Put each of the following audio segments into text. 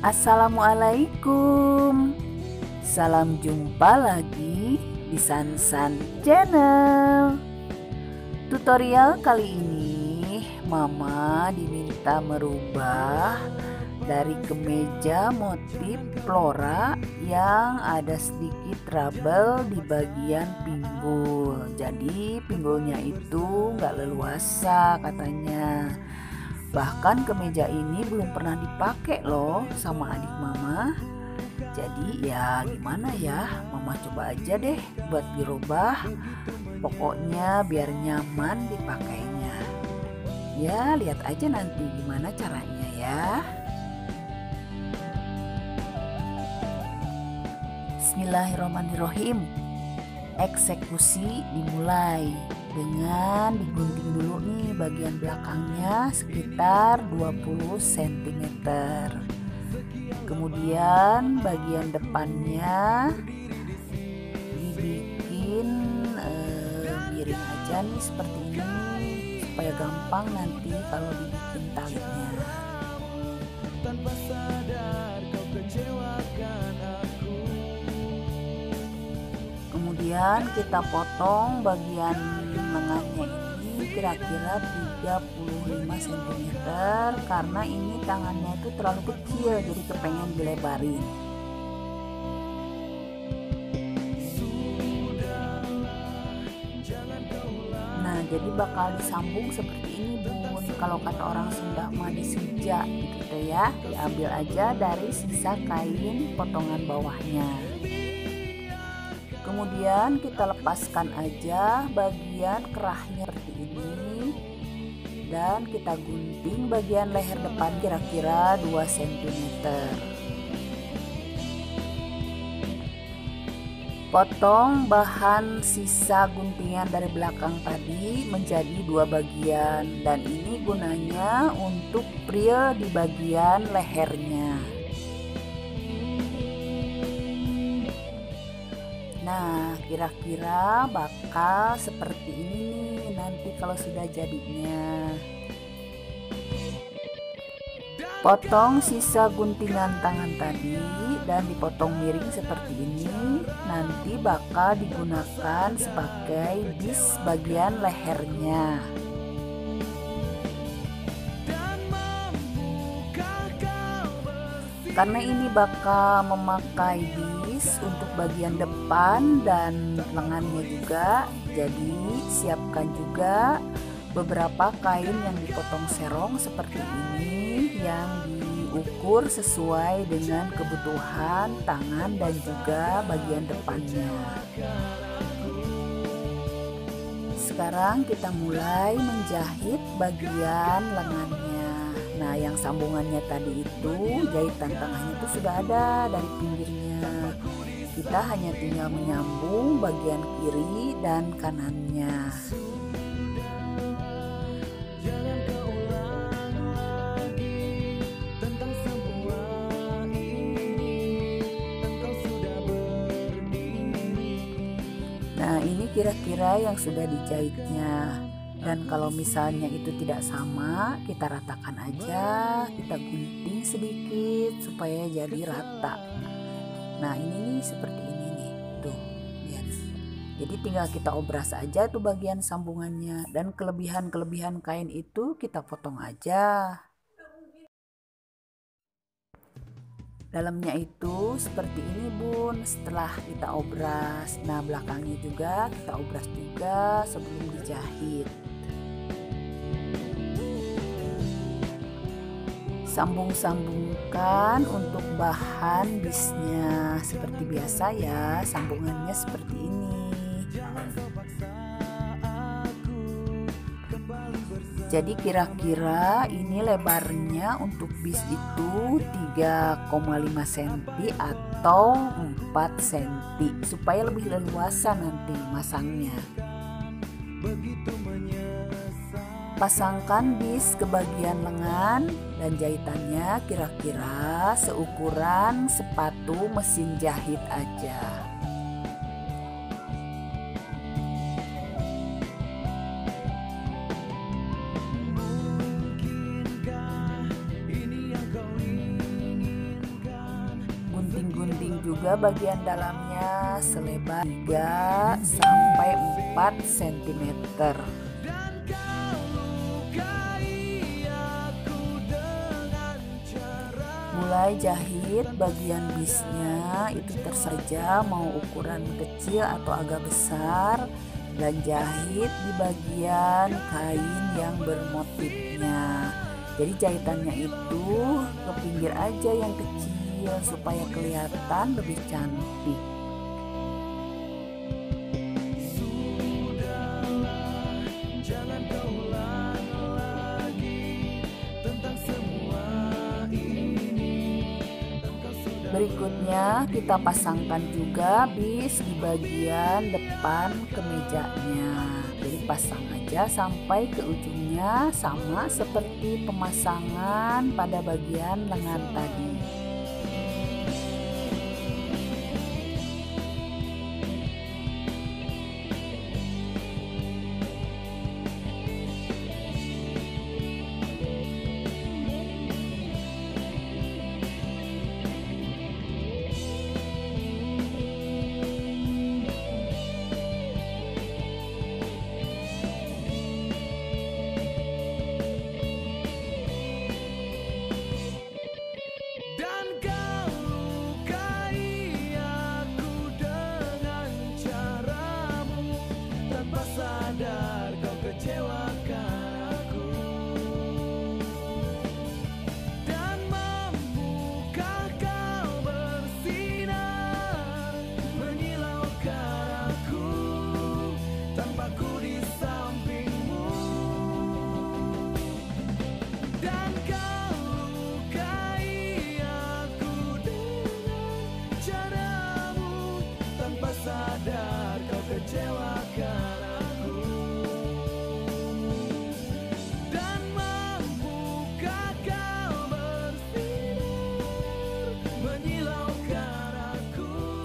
Assalamualaikum. Salam jumpa lagi di Sansan Channel. Tutorial kali ini Mama diminta merubah dari kemeja motif flora yang ada sedikit trouble di bagian pinggul. Jadi pinggulnya itu nggak leluasa katanya. Bahkan kemeja ini belum pernah dipakai loh sama adik Mama. Jadi ya gimana ya, Mama coba aja deh buat dirubah. Pokoknya biar nyaman dipakainya. Ya lihat aja nanti gimana caranya ya. Bismillahirrahmanirrahim. Eksekusi dimulai dengan digunting dulu nih bagian belakangnya sekitar 20 cm. Kemudian bagian depannya dibikin miring aja nih seperti ini supaya gampang nanti kalau dibikin talinya. Tanpa sadar kau kecewakan aku. Kemudian kita potong bagian lengannya ini kira-kira 35 cm karena ini tangannya itu terlalu kecil, jadi kepengen dilebarin. Nah jadi bakal disambung seperti ini Bun. Kalau kata orang Sunda mah disija gitu ya, diambil aja dari sisa kain potongan bawahnya. Kemudian kita lepaskan aja bagian kerahnya seperti ini dan kita gunting bagian leher depan kira-kira 2 cm. Potong bahan sisa guntingan dari belakang tadi menjadi 2 bagian dan ini gunanya untuk frill di bagian lehernya. Nah, kira-kira bakal seperti ini nanti kalau sudah jadinya. Potong sisa guntingan tangan tadi dan dipotong miring seperti ini. Nanti bakal digunakan sebagai bis bagian lehernya. Karena ini bakal memakai bis untuk bagian depan dan lengannya juga, jadi siapkan juga beberapa kain yang dipotong serong seperti ini yang diukur sesuai dengan kebutuhan tangan dan juga bagian depannya. Sekarang kita mulai menjahit bagian lengannya. Nah yang sambungannya tadi itu jahitan tengahnya itu sudah ada dari pinggirnya. Kita hanya tinggal menyambung bagian kiri dan kanannya. Nah ini kira-kira yang sudah dijahitnya. Dan kalau misalnya itu tidak sama, kita ratakan aja, kita gunting sedikit supaya jadi rata. Nah ini nih seperti ini nih, tuh lihat. Jadi tinggal kita obras aja tuh bagian sambungannya dan kelebihan-kelebihan kain itu kita potong aja. Dalamnya itu seperti ini Bun, setelah kita obras. Nah belakangnya juga kita obras juga sebelum dijahit. Sambung-sambungkan untuk bahan bisnya seperti biasa ya, sambungannya seperti ini. Jadi kira-kira ini lebarnya untuk bis itu 3,5 cm atau 4 cm supaya lebih leluasa nanti masangnya. Pasangkan bis ke bagian lengan dan jahitannya kira-kira seukuran sepatu mesin jahit aja. juga bagian dalamnya selebar 3 sampai 4 cm. Mulai jahit bagian bisnya itu tersaja mau ukuran kecil atau agak besar, dan jahit di bagian kain yang bermotifnya. Jadi jahitannya itu ke pinggir aja yang kecil supaya kelihatan lebih cantik. Berikutnya kita pasangkan juga bis di bagian depan kemejanya. Jadi pasang aja sampai ke ujungnya, sama seperti pemasangan pada bagian lengan tadi.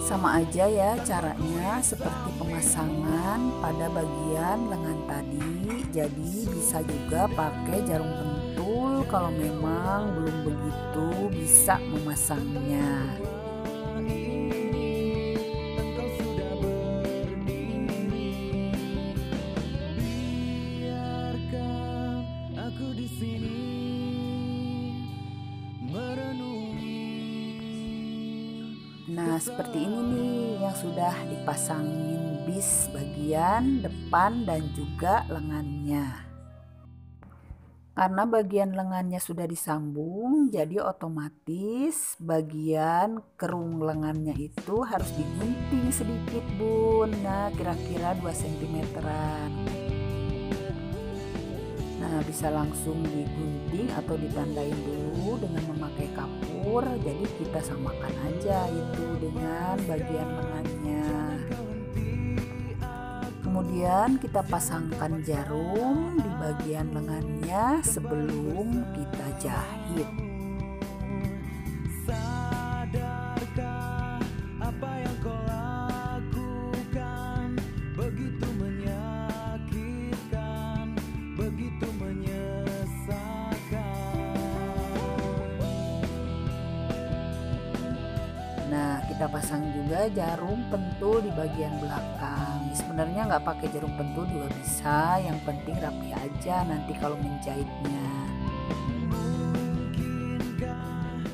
Sama aja ya caranya seperti pemasangan pada bagian lengan tadi. Jadi bisa juga pakai jarum pentul kalau memang belum begitu bisa memasangnya. Nah, seperti ini nih yang sudah dipasangin bis bagian depan dan juga lengannya. Karena bagian lengannya sudah disambung, jadi otomatis bagian kerung lengannya itu harus digunting sedikit, Bun. Nah, kira-kira 2 cm-an. Nah, bisa langsung digunting atau ditandain dulu dengan memakai kapur. Jadi kita samakan aja itu dengan bagian lengannya. Kemudian kita pasangkan jarum di bagian lengannya sebelum kita jahit. Sadarkah apa yang kau lakukan, begitu menyakitkan, begitu menyesalkan. Nah, kita pasang juga jarum pentul di bagian belakang. Sebenarnya nggak pakai jarum pentul juga bisa, yang penting rapi aja nanti kalau menjahitnya.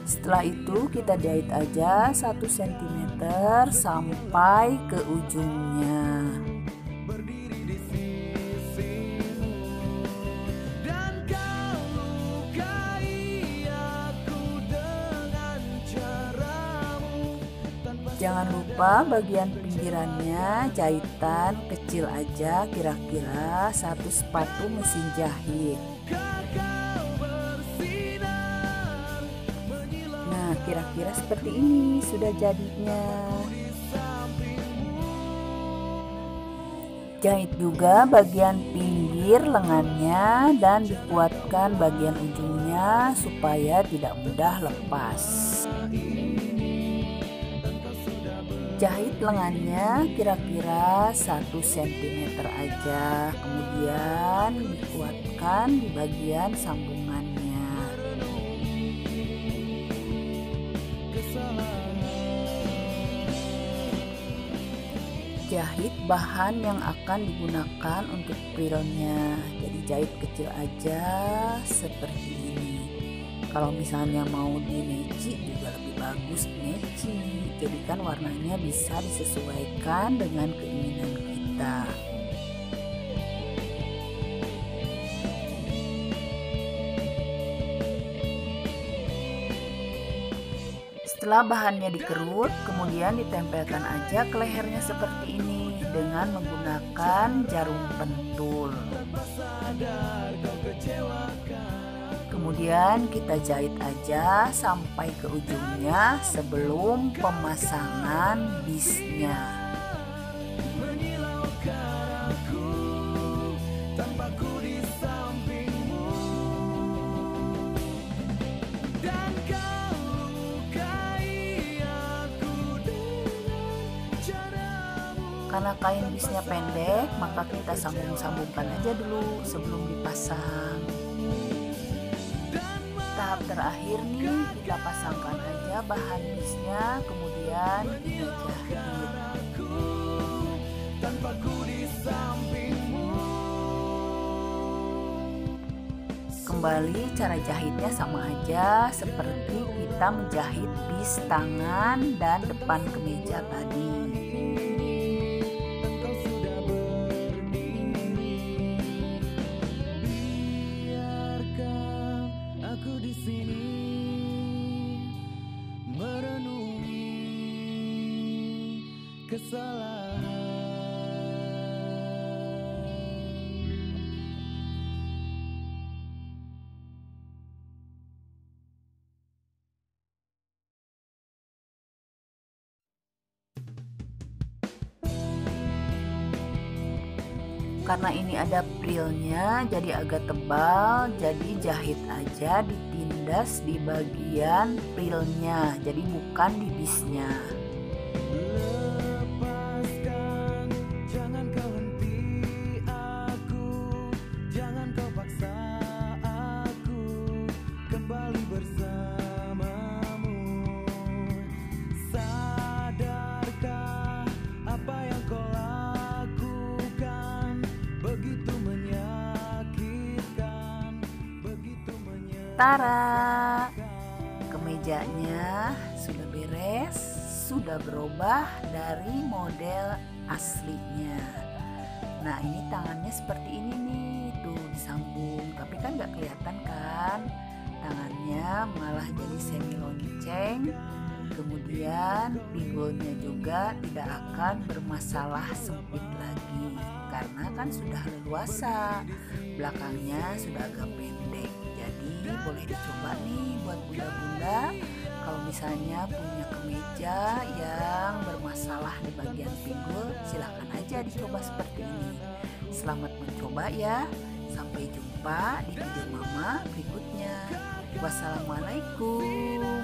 Setelah itu kita jahit aja 1 cm sampai ke ujungnya. Jangan lupa bagian pinggirannya jahitan kecil aja, kira-kira 1 sepatu mesin jahit. Nah, kira-kira seperti ini sudah jadinya. Jahit juga bagian pinggir lengannya dan dikuatkan bagian ujungnya supaya tidak mudah lepas. Jahit lengannya kira-kira 1 cm aja, kemudian dikuatkan di bagian sambungannya. jahit bahan yang akan digunakan untuk frilnya. Jadi jahit kecil aja seperti ini. Kalau misalnya mau di neci juga lebih bagus neci. Jadi kan warnanya bisa disesuaikan dengan keinginan kita. Setelah bahannya dikerut, kemudian ditempelkan aja ke lehernya seperti ini dengan menggunakan jarum pentul. Kemudian kita jahit aja sampai ke ujungnya sebelum pemasangan bisnya. Karena kain bisnya pendek, maka kita sambung-sambungkan aja dulu sebelum dipasang. Tahap terakhir nih, kita pasangkan aja bahan bisnya, kemudian kita jahit. Kembali cara jahitnya sama aja seperti kita menjahit bis tangan dan depan kemeja tadi. Karena ini ada frilnya jadi agak tebal, jadi jahit aja ditindas di bagian frilnya, jadi bukan di bisnya. Tara, kemejanya sudah beres, sudah berubah dari model aslinya. Nah ini tangannya seperti ini nih, tuh disambung, tapi kan nggak kelihatan kan tangannya, malah jadi semi lonceng. Kemudian pinggulnya juga tidak akan bermasalah sempit lagi karena kan sudah leluasa, belakangnya sudah agak pendek. Jadi boleh dicoba nih buat bunda-bunda kalau misalnya punya kemeja yang bermasalah di bagian pinggul, silahkan aja dicoba seperti ini. Selamat mencoba ya, sampai jumpa di video mama berikutnya. Wassalamualaikum.